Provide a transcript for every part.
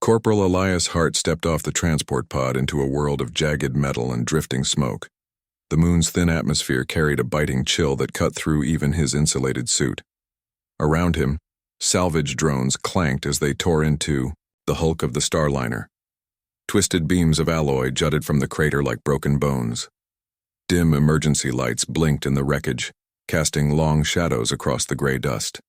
Corporal Elias Hart stepped off the transport pod into a world of jagged metal and drifting smoke. The moon's thin atmosphere carried a biting chill that cut through even his insulated suit. Around him, salvage drones clanked as they tore into the hulk of the Starliner. Twisted beams of alloy jutted from the crater like broken bones. Dim emergency lights blinked in the wreckage, casting long shadows across the gray dust.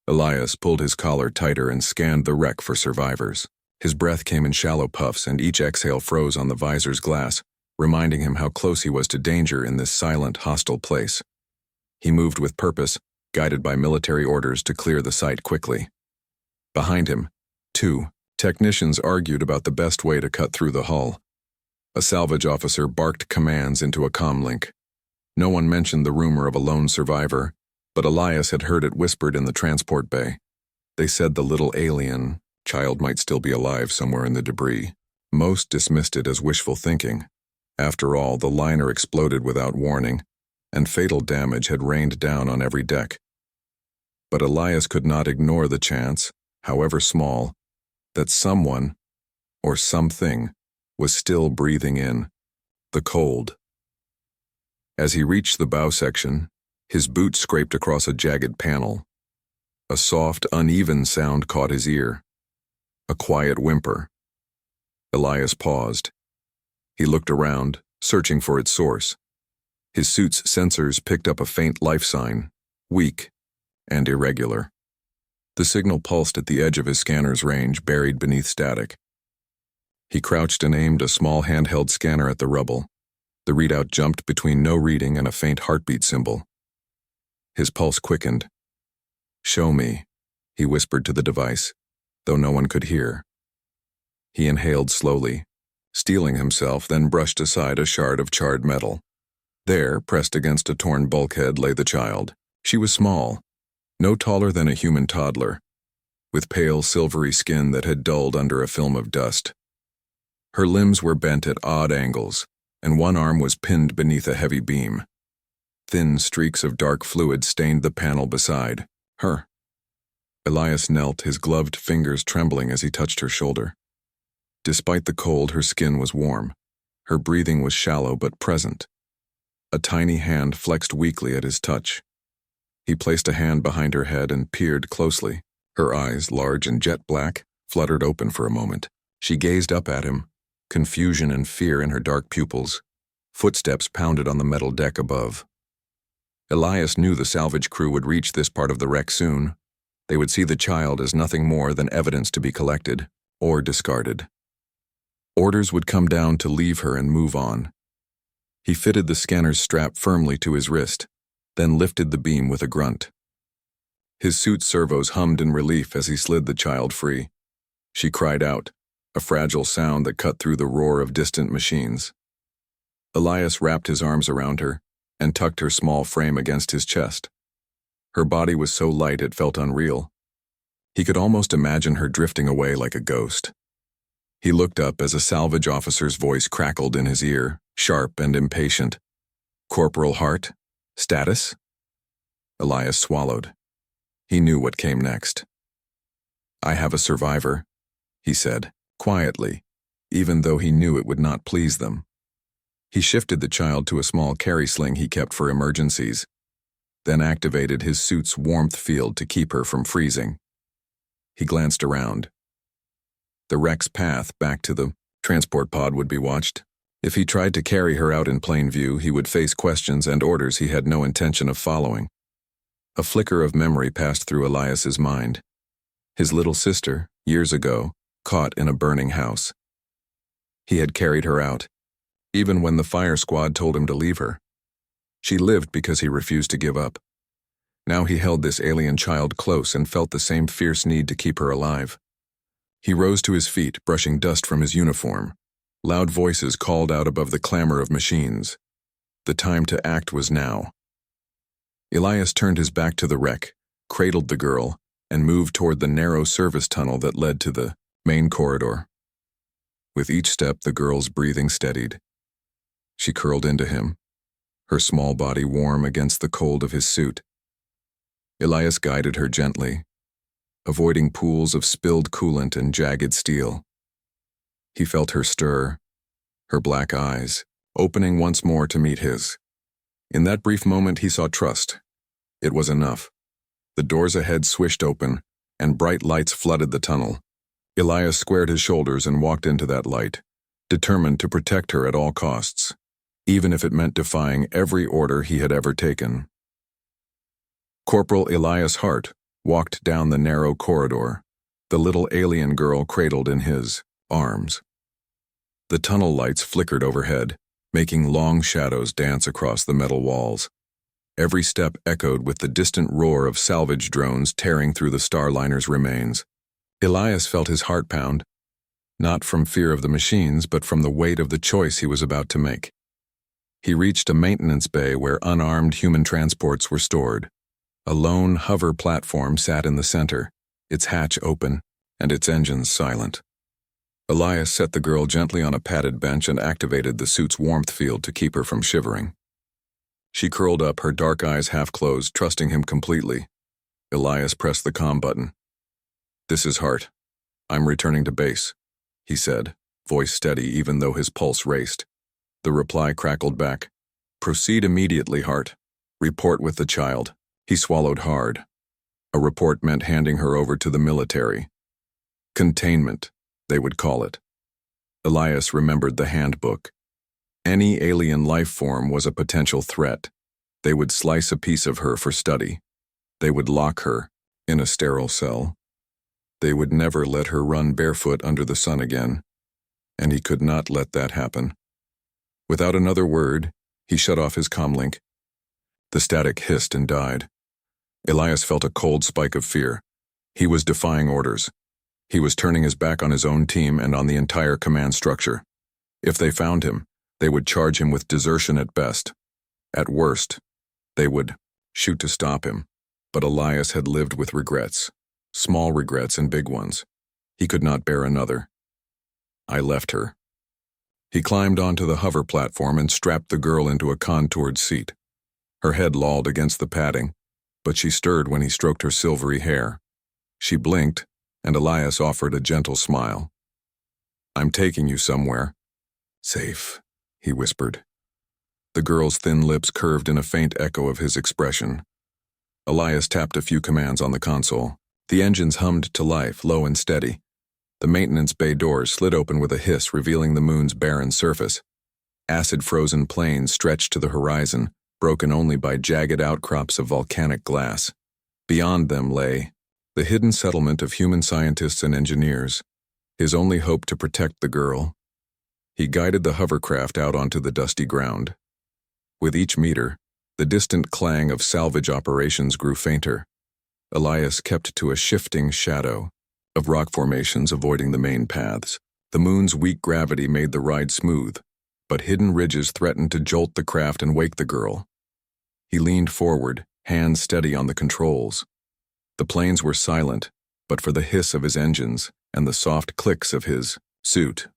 Elias pulled his collar tighter and scanned the wreck for survivors. His breath came in shallow puffs, and each exhale froze on the visor's glass, reminding him how close he was to danger in this silent, hostile place. He moved with purpose, guided by military orders to clear the site quickly. Behind him, two technicians argued about the best way to cut through the hull. A salvage officer barked commands into a comlink. No one mentioned the rumor of a lone survivor, but Elias had heard it whispered in the transport bay. They said the little alien child might still be alive somewhere in the debris. Most dismissed it as wishful thinking. After all, the liner exploded without warning, and fatal damage had rained down on every deck. But Elias could not ignore the chance, however small, that someone, or something, was still breathing in the cold. As he reached the bow section, his boot scraped across a jagged panel. A soft, uneven sound caught his ear. A quiet whimper. Elias paused. He looked around, searching for its source. His suit's sensors picked up a faint life sign, weak and irregular. The signal pulsed at the edge of his scanner's range, buried beneath static. He crouched and aimed a small handheld scanner at the rubble. The readout jumped between no reading and a faint heartbeat symbol. His pulse quickened. "Show me," he whispered to the device, though no one could hear. He inhaled slowly, steeling himself, then brushed aside a shard of charred metal. There, pressed against a torn bulkhead, lay the child. She was small, no taller than a human toddler, with pale silvery skin that had dulled under a film of dust. Her limbs were bent at odd angles, and one arm was pinned beneath a heavy beam. Thin streaks of dark fluid stained the panel beside her. Elias knelt, his gloved fingers trembling as he touched her shoulder. Despite the cold, her skin was warm. Her breathing was shallow but present. A tiny hand flexed weakly at his touch. He placed a hand behind her head and peered closely. Her eyes, large and jet black, fluttered open for a moment. She gazed up at him, confusion and fear in her dark pupils. Footsteps pounded on the metal deck above. Elias knew the salvage crew would reach this part of the wreck soon. They would see the child as nothing more than evidence to be collected or discarded. Orders would come down to leave her and move on. He fitted the scanner's strap firmly to his wrist, then lifted the beam with a grunt. His suit's servos hummed in relief as he slid the child free. She cried out, a fragile sound that cut through the roar of distant machines. Elias wrapped his arms around her and tucked her small frame against his chest. Her body was so light it felt unreal. He could almost imagine her drifting away like a ghost. He looked up as a salvage officer's voice crackled in his ear, sharp and impatient. "Corporal Hart? Status?" Elias swallowed. He knew what came next. "I have a survivor," he said, quietly, even though he knew it would not please them. He shifted the child to a small carry sling he kept for emergencies, then activated his suit's warmth field to keep her from freezing. He glanced around. The wreck's path back to the transport pod would be watched. If he tried to carry her out in plain view, he would face questions and orders he had no intention of following. A flicker of memory passed through Elias's mind. His little sister, years ago, caught in a burning house. He had carried her out, even when the fire squad told him to leave her. She lived because he refused to give up. Now he held this alien child close and felt the same fierce need to keep her alive. He rose to his feet, brushing dust from his uniform. Loud voices called out above the clamor of machines. The time to act was now. Elias turned his back to the wreck, cradled the girl, and moved toward the narrow service tunnel that led to the main corridor. With each step, the girl's breathing steadied. She curled into him, her small body warm against the cold of his suit. Elias guided her gently, avoiding pools of spilled coolant and jagged steel. He felt her stir, her black eyes, opening once more to meet his. In that brief moment he saw trust. It was enough. The doors ahead swished open, and bright lights flooded the tunnel. Elias squared his shoulders and walked into that light, determined to protect her at all costs, even if it meant defying every order he had ever taken. Corporal Elias Hart walked down the narrow corridor, the little alien girl cradled in his arms. The tunnel lights flickered overhead, making long shadows dance across the metal walls. Every step echoed with the distant roar of salvage drones tearing through the Starliner's remains. Elias felt his heart pound, not from fear of the machines, but from the weight of the choice he was about to make. He reached a maintenance bay where unarmed human transports were stored. A lone hover platform sat in the center, its hatch open and its engines silent. Elias set the girl gently on a padded bench and activated the suit's warmth field to keep her from shivering. She curled up, her dark eyes half closed, trusting him completely. Elias pressed the comm button. "This is Hart. I'm returning to base," he said, voice steady even though his pulse raced. The reply crackled back. "Proceed immediately, Hart. Report with the child." He swallowed hard. A report meant handing her over to the military. Containment, they would call it. Elias remembered the handbook. Any alien life form was a potential threat. They would slice a piece of her for study. They would lock her in a sterile cell. They would never let her run barefoot under the sun again, and he could not let that happen. Without another word, he shut off his comlink. The static hissed and died. Elias felt a cold spike of fear. He was defying orders. He was turning his back on his own team and on the entire command structure. If they found him, they would charge him with desertion at best. At worst, they would shoot to stop him. But Elias had lived with regrets, small regrets and big ones. He could not bear another. "I left her." He climbed onto the hover platform and strapped the girl into a contoured seat. Her head lolled against the padding, but she stirred when he stroked her silvery hair. She blinked, and Elias offered a gentle smile. "I'm taking you somewhere." "Safe," he whispered. The girl's thin lips curved in a faint echo of his expression. Elias tapped a few commands on the console. The engines hummed to life, low and steady. The maintenance bay doors slid open with a hiss, revealing the moon's barren surface. Acid-frozen plains stretched to the horizon, broken only by jagged outcrops of volcanic glass. Beyond them lay the hidden settlement of human scientists and engineers, his only hope to protect the girl. He guided the hovercraft out onto the dusty ground. With each meter, the distant clang of salvage operations grew fainter. Elias kept to a shifting shadow of rock formations avoiding the main paths. The moon's weak gravity made the ride smooth, but hidden ridges threatened to jolt the craft and wake the girl. He leaned forward, hands steady on the controls. The planes were silent, but for the hiss of his engines and the soft clicks of his suit.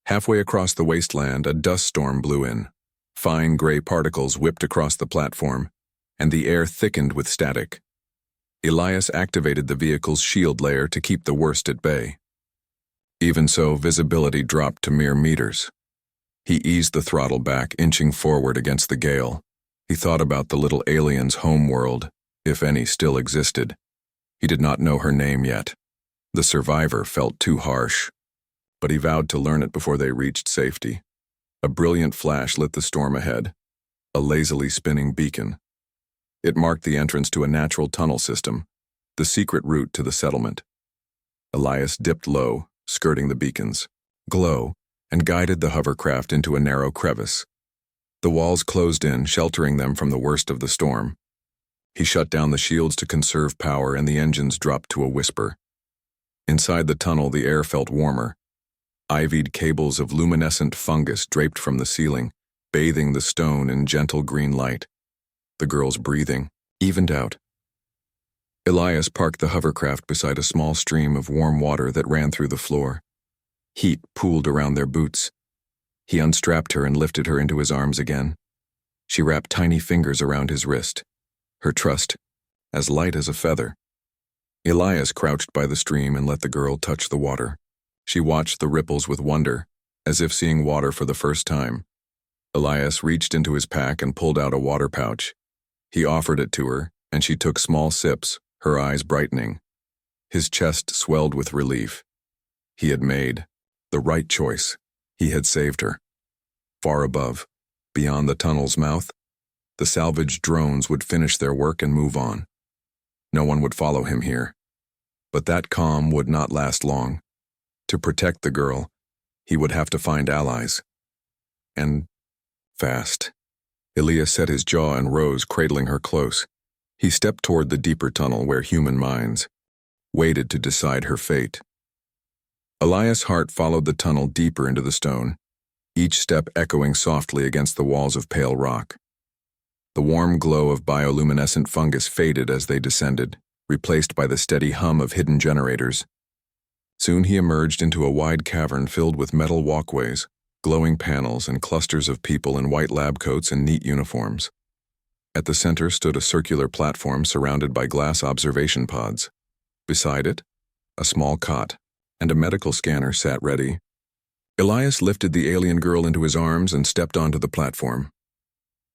Halfway across the wasteland, a dust storm blew in. Fine gray particles whipped across the platform, and the air thickened with static. Elias activated the vehicle's shield layer to keep the worst at bay. Even so, visibility dropped to mere meters. He eased the throttle back, inching forward against the gale. He thought about the little alien's home world, if any still existed. He did not know her name yet. The survivor felt too harsh, but he vowed to learn it before they reached safety. A brilliant flash lit the storm ahead, a lazily spinning beacon. It marked the entrance to a natural tunnel system, the secret route to the settlement. Elias dipped low, skirting the beacon's glow, and guided the hovercraft into a narrow crevice. The walls closed in, sheltering them from the worst of the storm. He shut down the shields to conserve power, and the engines dropped to a whisper. Inside the tunnel, the air felt warmer. Ivied cables of luminescent fungus draped from the ceiling, bathing the stone in gentle green light. The girl's breathing evened out. Elias parked the hovercraft beside a small stream of warm water that ran through the floor. Heat pooled around their boots. He unstrapped her and lifted her into his arms again. She wrapped tiny fingers around his wrist, her trust as light as a feather. Elias crouched by the stream and let the girl touch the water. She watched the ripples with wonder, as if seeing water for the first time. Elias reached into his pack and pulled out a water pouch. He offered it to her, and she took small sips, her eyes brightening. His chest swelled with relief. He had made the right choice. He had saved her. Far above, beyond the tunnel's mouth, the salvage drones would finish their work and move on. No one would follow him here. But that calm would not last long. To protect the girl, he would have to find allies. And fast. Elias set his jaw and rose, cradling her close. He stepped toward the deeper tunnel where human minds waited to decide her fate. Elias' heart followed the tunnel deeper into the stone, each step echoing softly against the walls of pale rock. The warm glow of bioluminescent fungus faded as they descended, replaced by the steady hum of hidden generators. Soon he emerged into a wide cavern filled with metal walkways, glowing panels, and clusters of people in white lab coats and neat uniforms. At the center stood a circular platform surrounded by glass observation pods. Beside it, a small cot and a medical scanner sat ready. Elias lifted the alien girl into his arms and stepped onto the platform.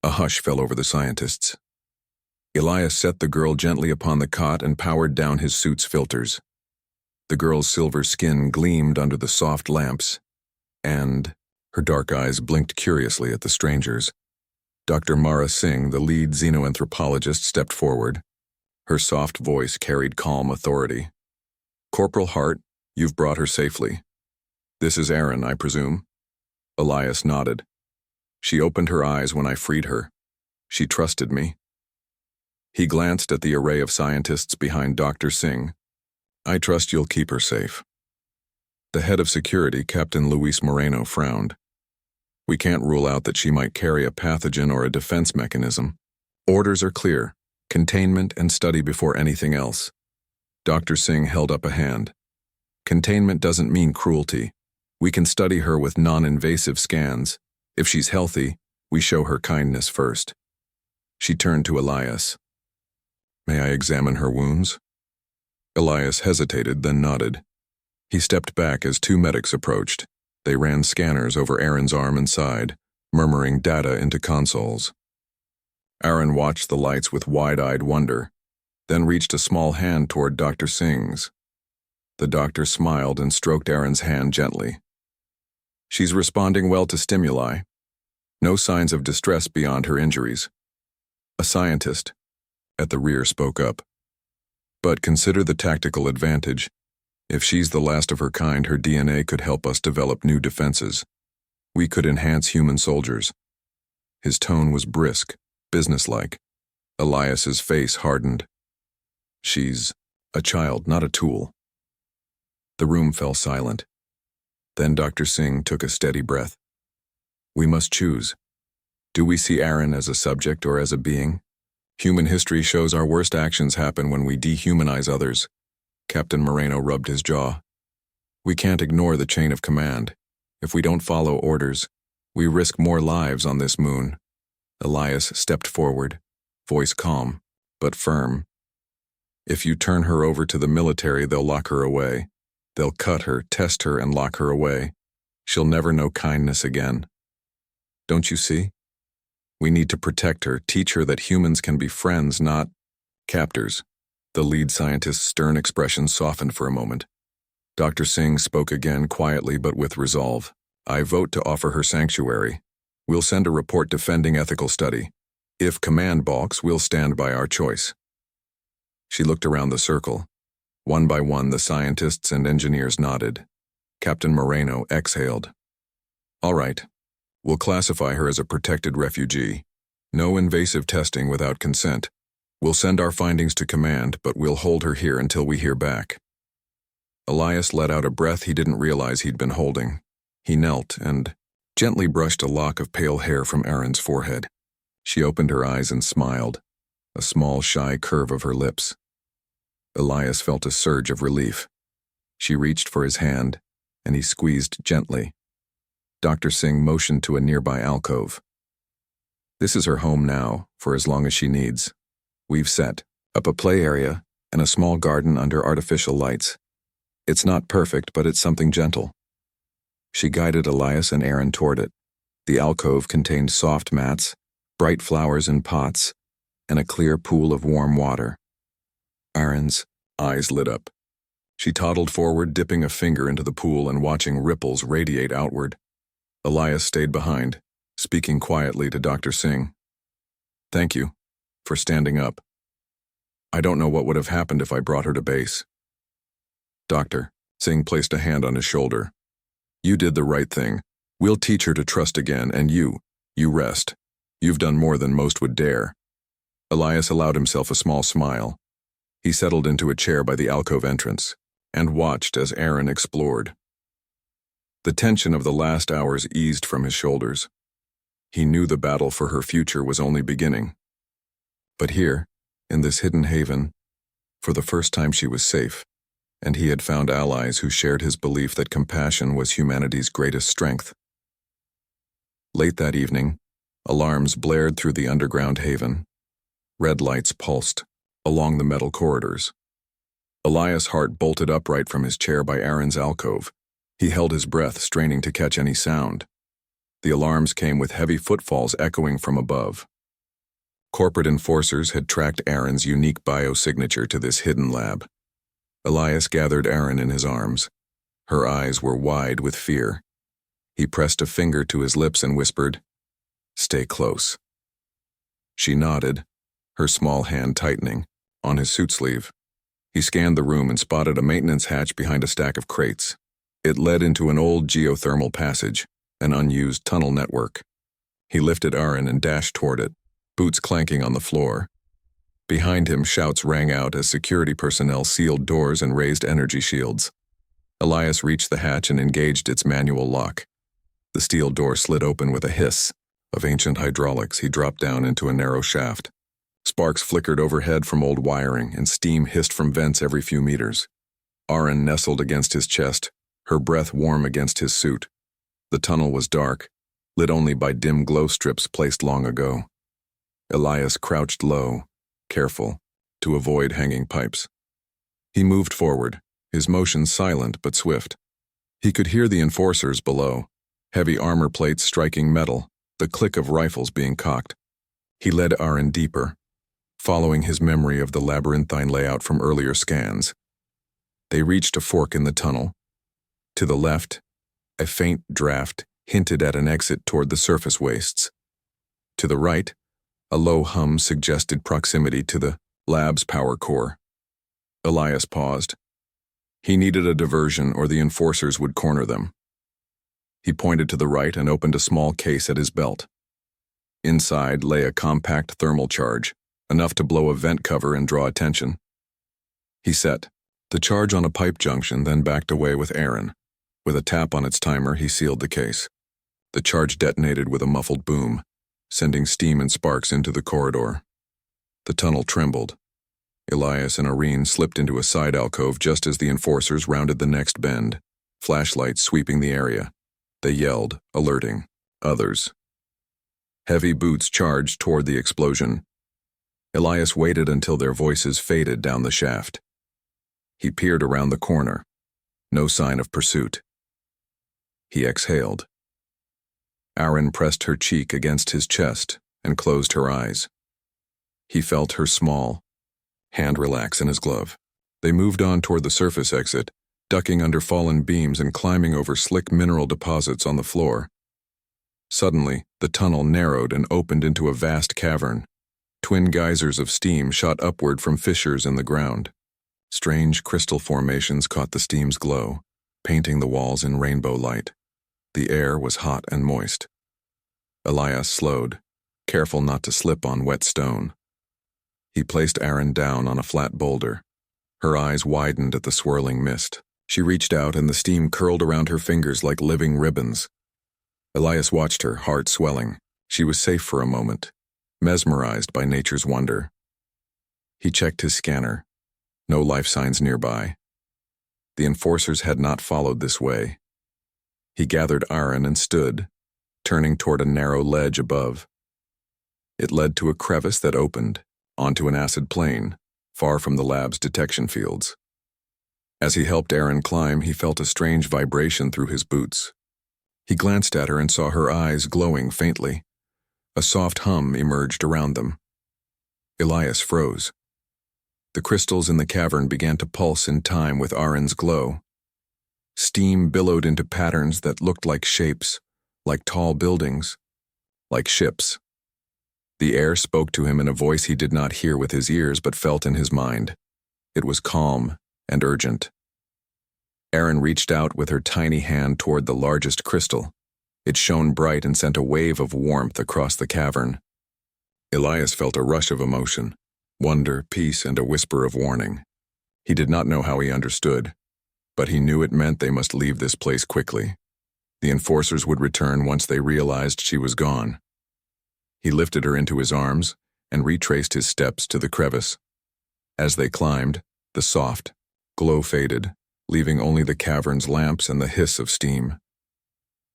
A hush fell over the scientists. Elias set the girl gently upon the cot and powered down his suit's filters. The girl's silver skin gleamed under the soft lamps, and her dark eyes blinked curiously at the strangers. Dr. Mara Singh, the lead xenoanthropologist, stepped forward. Her soft voice carried calm authority. "Corporal Hart, you've brought her safely. This is Erin, I presume?" Elias nodded. "She opened her eyes when I freed her. She trusted me." He glanced at the array of scientists behind Dr. Singh. "I trust you'll keep her safe." The head of security, Captain Luis Moreno, frowned. "We can't rule out that she might carry a pathogen or a defense mechanism. Orders are clear: containment and study before anything else." Dr. Singh held up a hand. "Containment doesn't mean cruelty. We can study her with non-invasive scans. If she's healthy, we show her kindness first." She turned to Elias. "May I examine her wounds?" Elias hesitated, then nodded. He stepped back as two medics approached. They ran scanners over Erin's arm and side, murmuring data into consoles. Erin watched the lights with wide-eyed wonder, then reached a small hand toward Dr. Singh's. The doctor smiled and stroked Erin's hand gently. "She's responding well to stimuli. No signs of distress beyond her injuries." A scientist at the rear spoke up. "But consider the tactical advantage. If she's the last of her kind, her DNA could help us develop new defenses. We could enhance human soldiers." His tone was brisk, businesslike. Elias's face hardened. "She's a child, not a tool." The room fell silent. Then Dr. Singh took a steady breath. "We must choose. Do we see Erin as a subject or as a being? Human history shows our worst actions happen when we dehumanize others." Captain Moreno rubbed his jaw. "We can't ignore the chain of command. If we don't follow orders, we risk more lives on this moon." Elias stepped forward, voice calm, but firm. "If you turn her over to the military, they'll lock her away. They'll cut her, test her, and lock her away. She'll never know kindness again. Don't you see? We need to protect her, teach her that humans can be friends, not captors." The lead scientist's stern expression softened for a moment. Dr. Singh spoke again, quietly but with resolve. "I vote to offer her sanctuary. We'll send a report defending ethical study. If command balks, we'll stand by our choice." She looked around the circle. One by one, the scientists and engineers nodded. Captain Moreno exhaled. "All right. We'll classify her as a protected refugee. No invasive testing without consent. We'll send our findings to command, but we'll hold her here until we hear back." Elias let out a breath he didn't realize he'd been holding. He knelt and gently brushed a lock of pale hair from Erin's forehead. She opened her eyes and smiled, a small, shy curve of her lips. Elias felt a surge of relief. She reached for his hand, and he squeezed gently. Dr. Singh motioned to a nearby alcove. "This is her home now, for as long as she needs. We've set up a play area and a small garden under artificial lights. It's not perfect, but it's something gentle. She guided Elias and Aaron toward it. The alcove contained soft mats, bright flowers in pots, and a clear pool of warm water. Aaron's eyes lit up. She toddled forward, dipping a finger into the pool and watching ripples radiate outward. Elias stayed behind, speaking quietly to Dr. Singh. "Thank you for standing up. I don't know what would have happened if I brought her to base." "Doctor," Singh placed a hand on his shoulder. "You did the right thing. We'll teach her to trust again, and you rest. You've done more than most would dare." Elias allowed himself a small smile. He settled into a chair by the alcove entrance and watched as Aaron explored. The tension of the last hours eased from his shoulders. He knew the battle for her future was only beginning. But here, in this hidden haven, for the first time she was safe, and he had found allies who shared his belief that compassion was humanity's greatest strength. Late that evening, alarms blared through the underground haven. Red lights pulsed along the metal corridors. Elias' heart bolted upright from his chair by Aaron's alcove. He held his breath, straining to catch any sound. The alarms came with heavy footfalls echoing from above. Corporate enforcers had tracked Aaron's unique biosignature to this hidden lab. Elias gathered Aaron in his arms. Her eyes were wide with fear. He pressed a finger to his lips and whispered, "Stay close." She nodded, her small hand tightening on his suit sleeve. He scanned the room and spotted a maintenance hatch behind a stack of crates. It led into an old geothermal passage, an unused tunnel network. He lifted Aaron and dashed toward it, boots clanking on the floor. Behind him, shouts rang out as security personnel sealed doors and raised energy shields. Elias reached the hatch and engaged its manual lock. The steel door slid open with a hiss of ancient hydraulics. He dropped down into a narrow shaft. Sparks flickered overhead from old wiring, and steam hissed from vents every few meters. Aaron nestled against his chest, her breath warm against his suit. The tunnel was dark, lit only by dim glow strips placed long ago. Elias crouched low, careful, to avoid hanging pipes. He moved forward, his motions silent but swift. He could hear the enforcers below, heavy armor plates striking metal, the click of rifles being cocked. He led Aaron deeper, following his memory of the labyrinthine layout from earlier scans. They reached a fork in the tunnel. To the left, a faint draft hinted at an exit toward the surface wastes. To the right, a low hum suggested proximity to the lab's power core. Elias paused. He needed a diversion or the enforcers would corner them. He pointed to the right and opened a small case at his belt. Inside lay a compact thermal charge, enough to blow a vent cover and draw attention. He set the charge on a pipe junction, then backed away with Aaron. With a tap on its timer, he sealed the case. The charge detonated with a muffled boom, sending steam and sparks into the corridor. The tunnel trembled. Elias and Irene slipped into a side alcove just as the enforcers rounded the next bend, flashlights sweeping the area. They yelled, alerting others. Heavy boots charged toward the explosion. Elias waited until their voices faded down the shaft. He peered around the corner. No sign of pursuit. He exhaled. Aaron pressed her cheek against his chest and closed her eyes. He felt her small hand relax in his glove. They moved on toward the surface exit, ducking under fallen beams and climbing over slick mineral deposits on the floor. Suddenly, the tunnel narrowed and opened into a vast cavern. Twin geysers of steam shot upward from fissures in the ground. Strange crystal formations caught the steam's glow, painting the walls in rainbow light. The air was hot and moist. Elias slowed, careful not to slip on wet stone. He placed Aaron down on a flat boulder. Her eyes widened at the swirling mist. She reached out and the steam curled around her fingers like living ribbons. Elias watched her, heart swelling. She was safe for a moment, mesmerized by nature's wonder. He checked his scanner. No life signs nearby. The enforcers had not followed this way. He gathered Aaron and stood, turning toward a narrow ledge above. It led to a crevice that opened, onto an acid plain, far from the lab's detection fields. As he helped Aaron climb, he felt a strange vibration through his boots. He glanced at her and saw her eyes glowing faintly. A soft hum emerged around them. Elias froze. The crystals in the cavern began to pulse in time with Aaron's glow. Steam billowed into patterns that looked like shapes, like tall buildings, like ships. The air spoke to him in a voice he did not hear with his ears but felt in his mind. It was calm and urgent. Aaron reached out with her tiny hand toward the largest crystal. It shone bright and sent a wave of warmth across the cavern. Elias felt a rush of emotion, wonder, peace, and a whisper of warning. He did not know how he understood, but he knew it meant they must leave this place quickly. The enforcers would return once they realized she was gone. He lifted her into his arms and retraced his steps to the crevice. As they climbed, the soft glow faded, leaving only the cavern's lamps and the hiss of steam.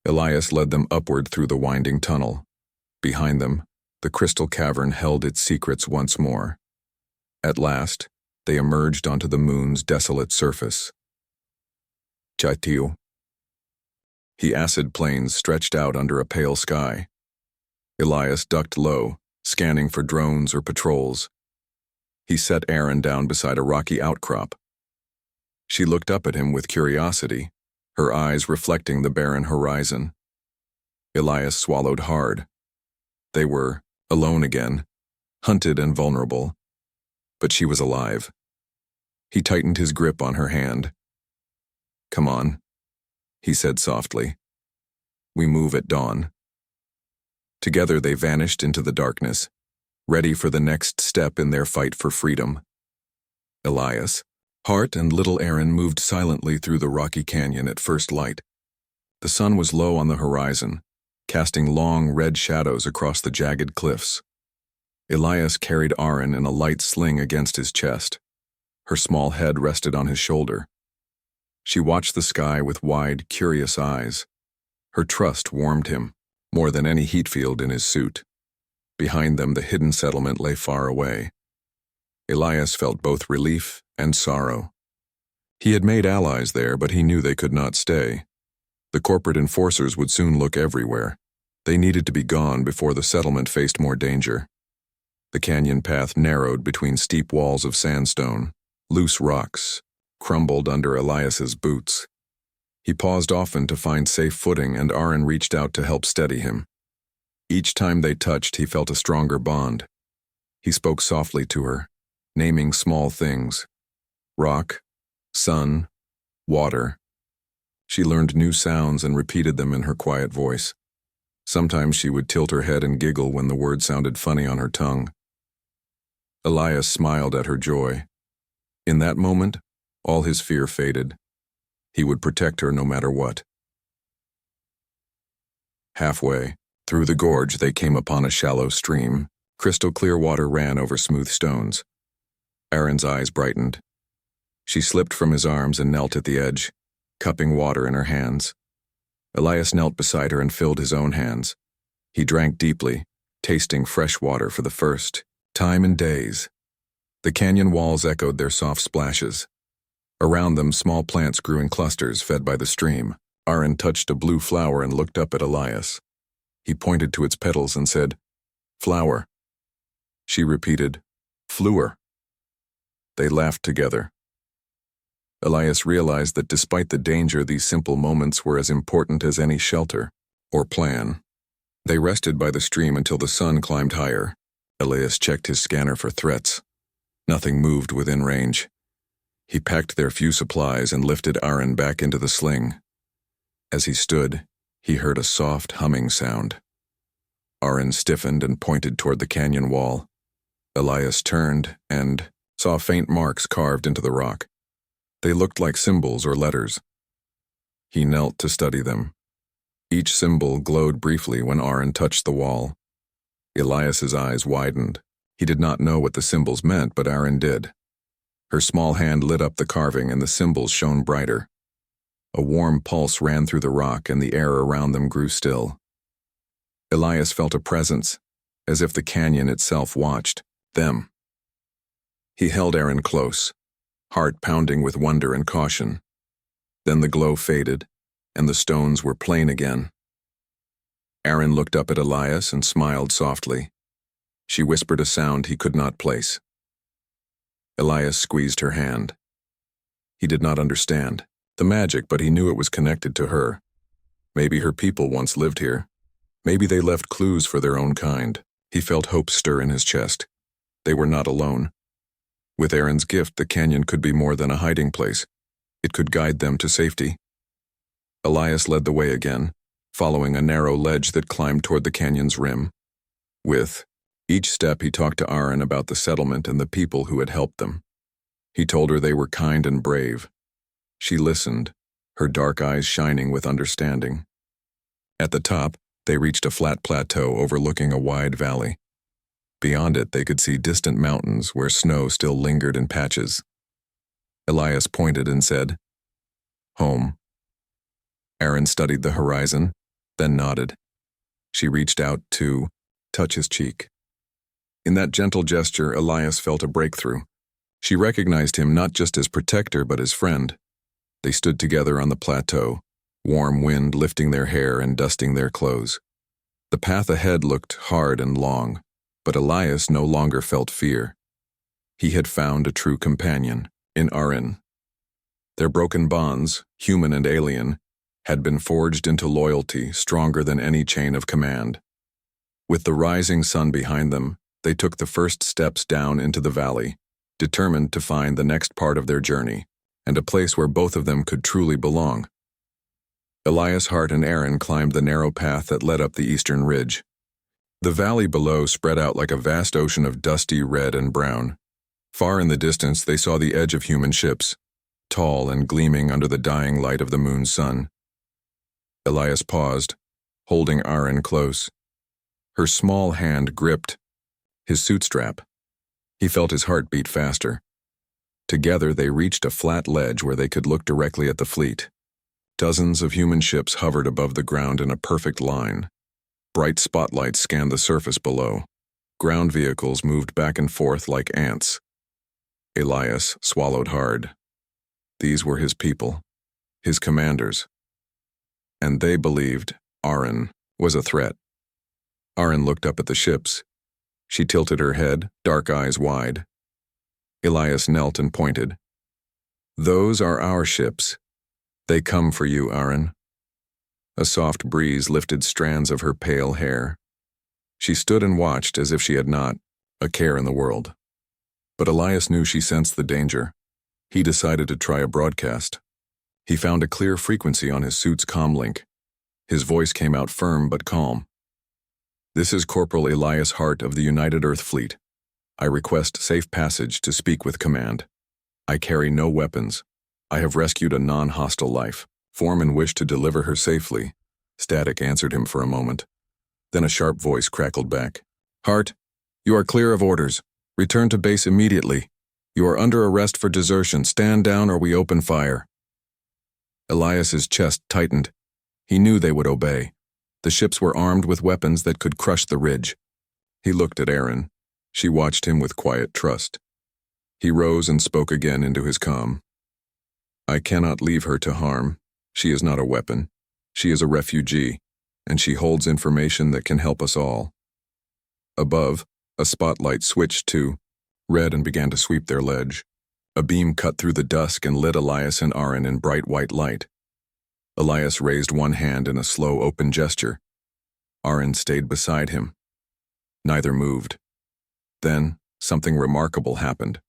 Elias led them upward through the winding tunnel. Behind them, the crystal cavern held its secrets once more. At last, they emerged onto the moon's desolate surface. Chaitiu. The acid plains stretched out under a pale sky. Elias ducked low, scanning for drones or patrols. He set Aaron down beside a rocky outcrop. She looked up at him with curiosity, her eyes reflecting the barren horizon. Elias swallowed hard. They were alone again, hunted and vulnerable. But she was alive. He tightened his grip on her hand. "Come on," he said softly. "We move at dawn." Together they vanished into the darkness, ready for the next step in their fight for freedom. Elias, Hart, and little Aaron moved silently through the rocky canyon at first light. The sun was low on the horizon, casting long red shadows across the jagged cliffs. Elias carried Aaron in a light sling against his chest. Her small head rested on his shoulder. She watched the sky with wide, curious eyes. Her trust warmed him, more than any heat field in his suit. Behind them, the hidden settlement lay far away. Elias felt both relief and sorrow. He had made allies there, but he knew they could not stay. The corporate enforcers would soon look everywhere. They needed to be gone before the settlement faced more danger. The canyon path narrowed between steep walls of sandstone. Loose rocks crumbled under Elias's boots. He paused often to find safe footing, and Aaron reached out to help steady him. Each time they touched, he felt a stronger bond. He spoke softly to her, naming small things: rock, sun, water. She learned new sounds and repeated them in her quiet voice. Sometimes she would tilt her head and giggle when the word sounded funny on her tongue. Elias smiled at her joy. In that moment, all his fear faded. He would protect her no matter what. Halfway through the gorge, they came upon a shallow stream. Crystal clear water ran over smooth stones. Aaron's eyes brightened. She slipped from his arms and knelt at the edge, cupping water in her hands. Elias knelt beside her and filled his own hands. He drank deeply, tasting fresh water for the first time in days. The canyon walls echoed their soft splashes. Around them, small plants grew in clusters, fed by the stream. Aaron touched a blue flower and looked up at Elias. He pointed to its petals and said, "Flower." She repeated, "Flower." They laughed together. Elias realized that despite the danger, these simple moments were as important as any shelter or plan. They rested by the stream until the sun climbed higher. Elias checked his scanner for threats. Nothing moved within range. He packed their few supplies and lifted Aaron back into the sling. As he stood, he heard a soft humming sound. Aaron stiffened and pointed toward the canyon wall. Elias turned and saw faint marks carved into the rock. They looked like symbols or letters. He knelt to study them. Each symbol glowed briefly when Aaron touched the wall. Elias's eyes widened. He did not know what the symbols meant, but Aaron did. Her small hand lit up the carving and the symbols shone brighter. A warm pulse ran through the rock and the air around them grew still. Elias felt a presence, as if the canyon itself watched them. He held Aaron close. heart pounding with wonder and caution. Then the glow faded, and the stones were plain again. Aaron looked up at Elias and smiled softly. She whispered a sound he could not place. Elias squeezed her hand. He did not understand the magic, but he knew it was connected to her. Maybe her people once lived here. Maybe they left clues for their own kind. He felt hope stir in his chest. They were not alone. With Aaron's gift, the canyon could be more than a hiding place. It could guide them to safety. Elias led the way again, following a narrow ledge that climbed toward the canyon's rim. With each step, he talked to Aaron about the settlement and the people who had helped them. He told her they were kind and brave. She listened, her dark eyes shining with understanding. At the top, they reached a flat plateau overlooking a wide valley. Beyond it, they could see distant mountains where snow still lingered in patches. Elias pointed and said, "Home." Aaron studied the horizon, then nodded. She reached out to touch his cheek. In that gentle gesture, Elias felt a breakthrough. She recognized him not just as protector but as friend. They stood together on the plateau, warm wind lifting their hair and dusting their clothes. The path ahead looked hard and long, but Elias no longer felt fear. He had found a true companion in Aaron. Their broken bonds, human and alien, had been forged into loyalty stronger than any chain of command. With the rising sun behind them, they took the first steps down into the valley, determined to find the next part of their journey, and a place where both of them could truly belong. Elias, Hart, and Aaron climbed the narrow path that led up the eastern ridge. The valley below spread out like a vast ocean of dusty red and brown. Far in the distance, they saw the edge of human ships, tall and gleaming under the dying light of the moon's sun. Elias paused, holding Aaron close. Her small hand gripped his suit strap. He felt his heart beat faster. Together, they reached a flat ledge where they could look directly at the fleet. Dozens of human ships hovered above the ground in a perfect line. Bright spotlights scanned the surface below. Ground vehicles moved back and forth like ants. Elias swallowed hard. These were his people, his commanders. And they believed Aaron was a threat. Aaron looked up at the ships. She tilted her head, dark eyes wide. Elias knelt and pointed. "Those are our ships. They come for you, Aaron." A soft breeze lifted strands of her pale hair. She stood and watched as if she had not a care in the world. But Elias knew she sensed the danger. He decided to try a broadcast. He found a clear frequency on his suit's comlink. His voice came out firm but calm. "This is Corporal Elias Hart of the United Earth Fleet. I request safe passage to speak with command. I carry no weapons. I have rescued a non-hostile life. Form and wish to deliver her safely." Static answered him for a moment. Then a sharp voice crackled back. "Hart, you are clear of orders. Return to base immediately. You are under arrest for desertion. Stand down or we open fire." Elias's chest tightened. He knew they would obey. The ships were armed with weapons that could crush the ridge. He looked at Aaron. She watched him with quiet trust. He rose and spoke again into his calm. "I cannot leave her to harm. She is not a weapon. She is a refugee, and she holds information that can help us all." Above, a spotlight switched to red and began to sweep their ledge. A beam cut through the dusk and lit Elias and Aaron in bright white light. Elias raised one hand in a slow, open gesture. Aaron stayed beside him. Neither moved. Then, something remarkable happened.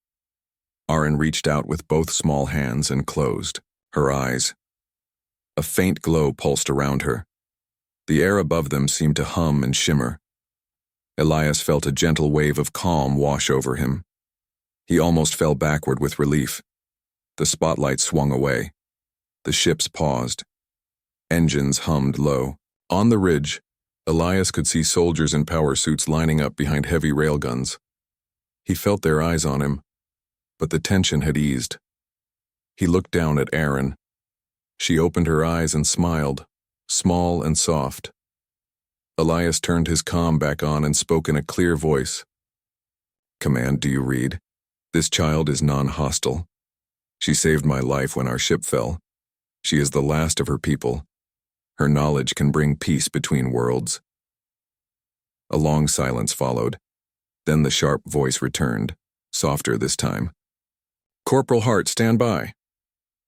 Aaron reached out with both small hands and closed her eyes. A faint glow pulsed around her. The air above them seemed to hum and shimmer. Elias felt a gentle wave of calm wash over him. He almost fell backward with relief. The spotlight swung away. The ships paused. Engines hummed low. On the ridge, Elias could see soldiers in power suits lining up behind heavy railguns. He felt their eyes on him, but the tension had eased. He looked down at Aaron. She opened her eyes and smiled, small and soft. Elias turned his comm back on and spoke in a clear voice. "Command, do you read? This child is non-hostile. She saved my life when our ship fell. She is the last of her people. Her knowledge can bring peace between worlds." A long silence followed. Then the sharp voice returned, softer this time. "Corporal Hart, stand by."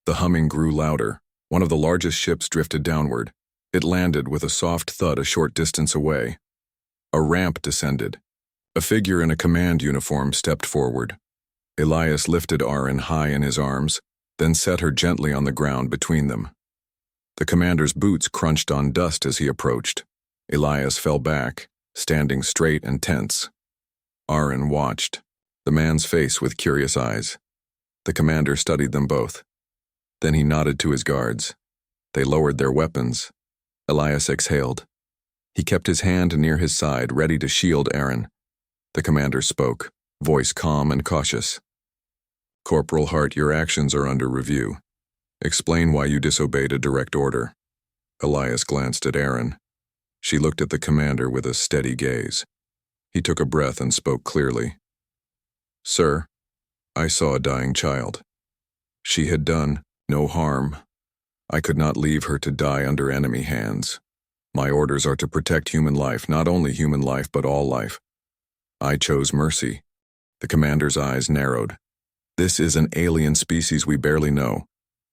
The humming grew louder. One of the largest ships drifted downward. It landed with a soft thud a short distance away. A ramp descended. A figure in a command uniform stepped forward. Elias lifted Aaron high in his arms, then set her gently on the ground between them. The commander's boots crunched on dust as he approached. Elias fell back, standing straight and tense. Aaron watched, the man's face with curious eyes. The commander studied them both. Then he nodded to his guards. They lowered their weapons. Elias exhaled. He kept his hand near his side, ready to shield Aaron. The commander spoke, voice calm and cautious. "Corporal Hart, your actions are under review. Explain why you disobeyed a direct order." Elias glanced at Aaron. She looked at the commander with a steady gaze. He took a breath and spoke clearly. "Sir, I saw a dying child. She had done no harm. I could not leave her to die under enemy hands. My orders are to protect human life, not only human life but all life. I chose mercy." The commander's eyes narrowed. "This is an alien species we barely know.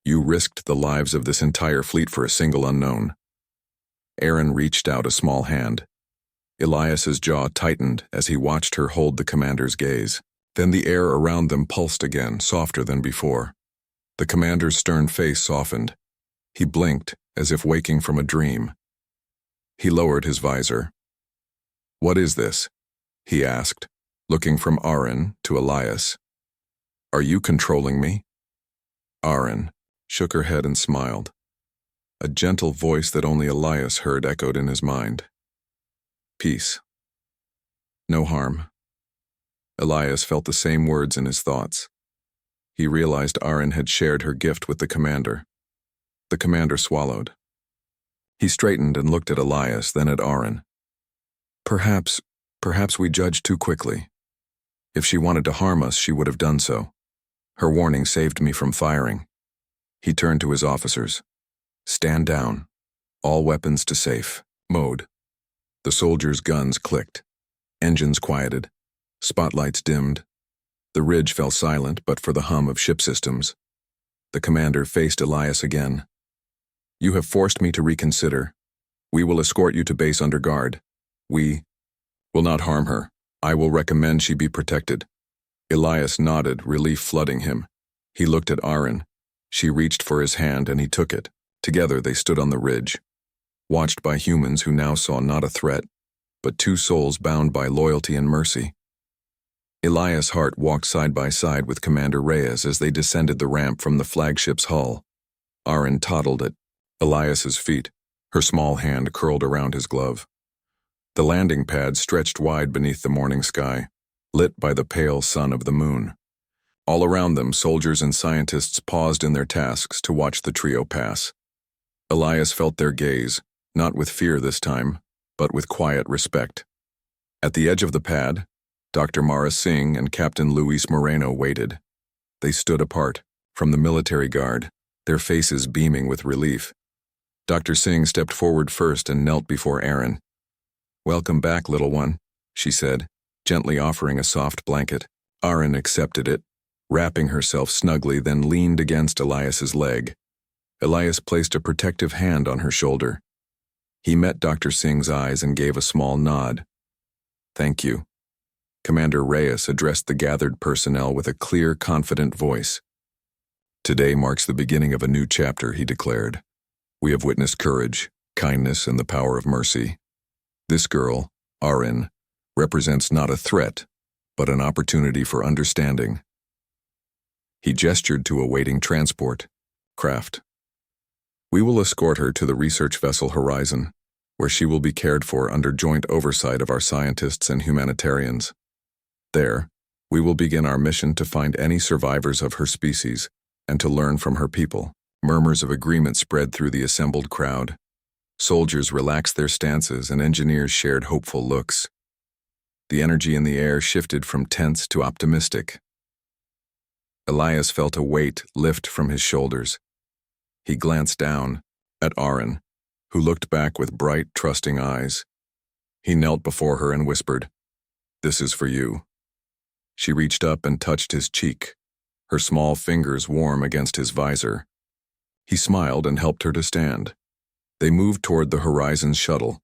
You risked the lives of this entire fleet for a single unknown." Aaron reached out a small hand. Elias's jaw tightened as he watched her hold the commander's gaze. Then the air around them pulsed again, softer than before. The commander's stern face softened. He blinked, as if waking from a dream. He lowered his visor. "What is this?" he asked, looking from Aaron to Elias. "Are you controlling me?" Aaron shook her head and smiled. A gentle voice that only Elias heard echoed in his mind. "Peace. No harm." Elias felt the same words in his thoughts. He realized Aaron had shared her gift with the commander. The commander swallowed. He straightened and looked at Elias, then at Aaron. Perhaps we judged too quickly. If she wanted to harm us, she would have done so. Her warning saved me from firing." He turned to his officers. "Stand down. All weapons to safe mode." The soldiers' guns clicked. Engines quieted. Spotlights dimmed. The ridge fell silent but for the hum of ship systems. The commander faced Elias again. "You have forced me to reconsider. We will escort you to base under guard. We will not harm her. I will recommend she be protected." Elias nodded, relief flooding him. He looked at Aaron. She reached for his hand and he took it. Together they stood on the ridge, watched by humans who now saw not a threat, but two souls bound by loyalty and mercy. Elias Hart walked side by side with Commander Reyes as they descended the ramp from the flagship's hull. Aaron toddled at Elias's feet, her small hand curled around his glove. The landing pad stretched wide beneath the morning sky, lit by the pale sun of the moon. All around them, soldiers and scientists paused in their tasks to watch the trio pass. Elias felt their gaze, not with fear this time, but with quiet respect. At the edge of the pad, Dr. Mara Singh and Captain Luis Moreno waited. They stood apart, from the military guard, their faces beaming with relief. Dr. Singh stepped forward first and knelt before Aaron. "Welcome back, little one," she said, gently offering a soft blanket. Aaron accepted it, wrapping herself snugly, then leaned against Elias's leg. Elias placed a protective hand on her shoulder. He met Dr. Singh's eyes and gave a small nod. "Thank you." Commander Reyes addressed the gathered personnel with a clear, confident voice. "Today marks the beginning of a new chapter," he declared. "We have witnessed courage, kindness, and the power of mercy. This girl, Aaron, represents not a threat, but an opportunity for understanding." He gestured to a waiting transport craft. "We will escort her to the research vessel Horizon, where she will be cared for under joint oversight of our scientists and humanitarians. There, we will begin our mission to find any survivors of her species and to learn from her people." Murmurs of agreement spread through the assembled crowd. Soldiers relaxed their stances and engineers shared hopeful looks. The energy in the air shifted from tense to optimistic. Elias felt a weight lift from his shoulders. He glanced down at Aaron, who looked back with bright, trusting eyes. He knelt before her and whispered, "This is for you." She reached up and touched his cheek, her small fingers warm against his visor. He smiled and helped her to stand. They moved toward the Horizon's shuttle.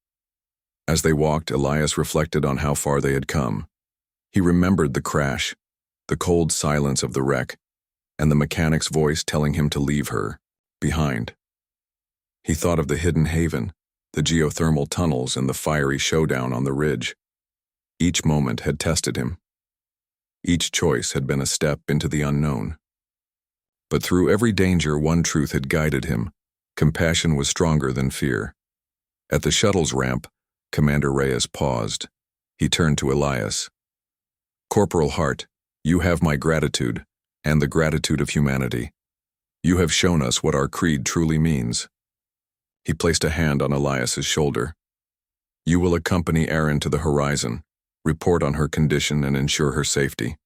As they walked, Elias reflected on how far they had come. He remembered the crash, the cold silence of the wreck, and the mechanic's voice telling him to leave her behind. He thought of the hidden haven, the geothermal tunnels, and the fiery showdown on the ridge. Each moment had tested him. Each choice had been a step into the unknown. But through every danger, one truth had guided him. Compassion was stronger than fear. At the shuttle's ramp, Commander Reyes paused. He turned to Elias. "Corporal Hart, you have my gratitude, and the gratitude of humanity. You have shown us what our creed truly means." He placed a hand on Elias's shoulder. "You will accompany Erin to the Horizon, report on her condition, and ensure her safety.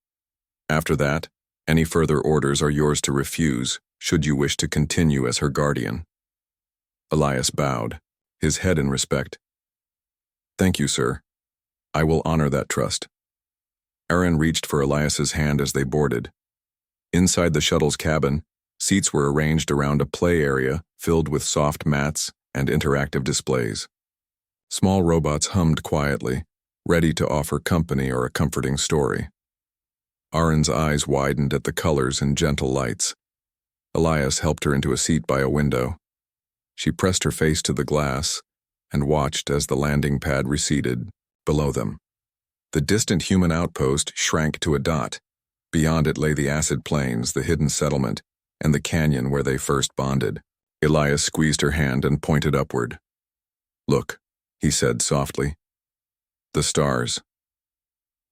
After that, any further orders are yours to refuse, should you wish to continue as her guardian." Elias bowed, his head in respect. "Thank you, sir. I will honor that trust." Erin reached for Elias's hand as they boarded. Inside the shuttle's cabin, seats were arranged around a play area filled with soft mats and interactive displays. Small robots hummed quietly, ready to offer company or a comforting story. Aaron's eyes widened at the colors and gentle lights. Elias helped her into a seat by a window. She pressed her face to the glass and watched as the landing pad receded below them. The distant human outpost shrank to a dot. Beyond it lay the acid plains, the hidden settlement, and the canyon where they first bonded. Elias squeezed her hand and pointed upward. "Look," he said softly. "The stars."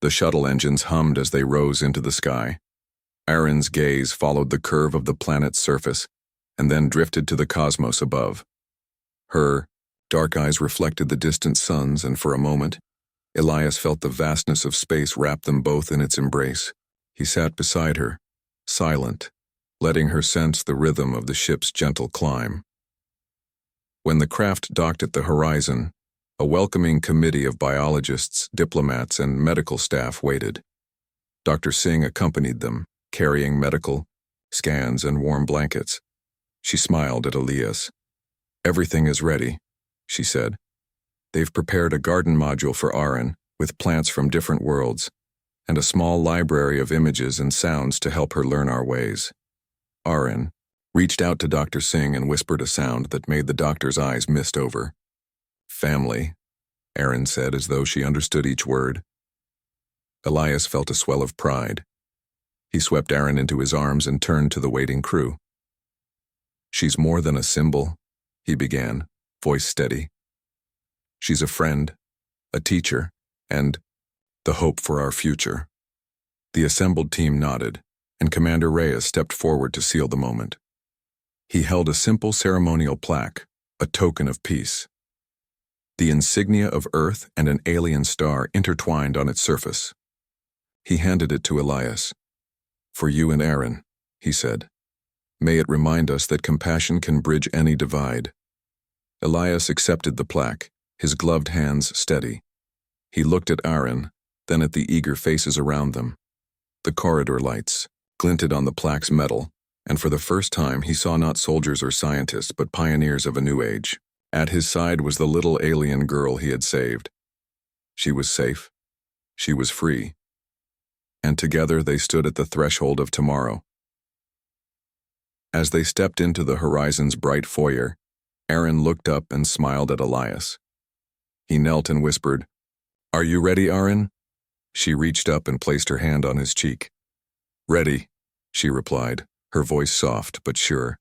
The shuttle engines hummed as they rose into the sky. Aaron's gaze followed the curve of the planet's surface and then drifted to the cosmos above. Her dark eyes reflected the distant suns, and for a moment, Elias felt the vastness of space wrap them both in its embrace. He sat beside her, silent, letting her sense the rhythm of the ship's gentle climb. When the craft docked at the Horizon, a welcoming committee of biologists, diplomats, and medical staff waited. Dr. Singh accompanied them, carrying medical, scans, and warm blankets. She smiled at Elias. "Everything is ready," she said. "They've prepared a garden module for Aaron, with plants from different worlds, and a small library of images and sounds to help her learn our ways." Aaron reached out to Dr. Singh and whispered a sound that made the doctor's eyes mist over. "Family," Aaron said as though she understood each word. Elias felt a swell of pride. He swept Aaron into his arms and turned to the waiting crew. "She's more than a symbol," he began, voice steady. "She's a friend, a teacher, and the hope for our future." The assembled team nodded, and Commander Reyes stepped forward to seal the moment. He held a simple ceremonial plaque, a token of peace. The insignia of Earth and an alien star intertwined on its surface. He handed it to Elias. "For you and Aaron," he said. "May it remind us that compassion can bridge any divide." Elias accepted the plaque, his gloved hands steady. He looked at Aaron, then at the eager faces around them. The corridor lights glinted on the plaque's metal, and for the first time he saw not soldiers or scientists but pioneers of a new age. At his side was the little alien girl he had saved. She was safe. She was free. And together they stood at the threshold of tomorrow. As they stepped into the Horizon's bright foyer, Aaron looked up and smiled at Elias. He knelt and whispered, "Are you ready, Aaron?" She reached up and placed her hand on his cheek. "Ready," she replied, her voice soft but sure.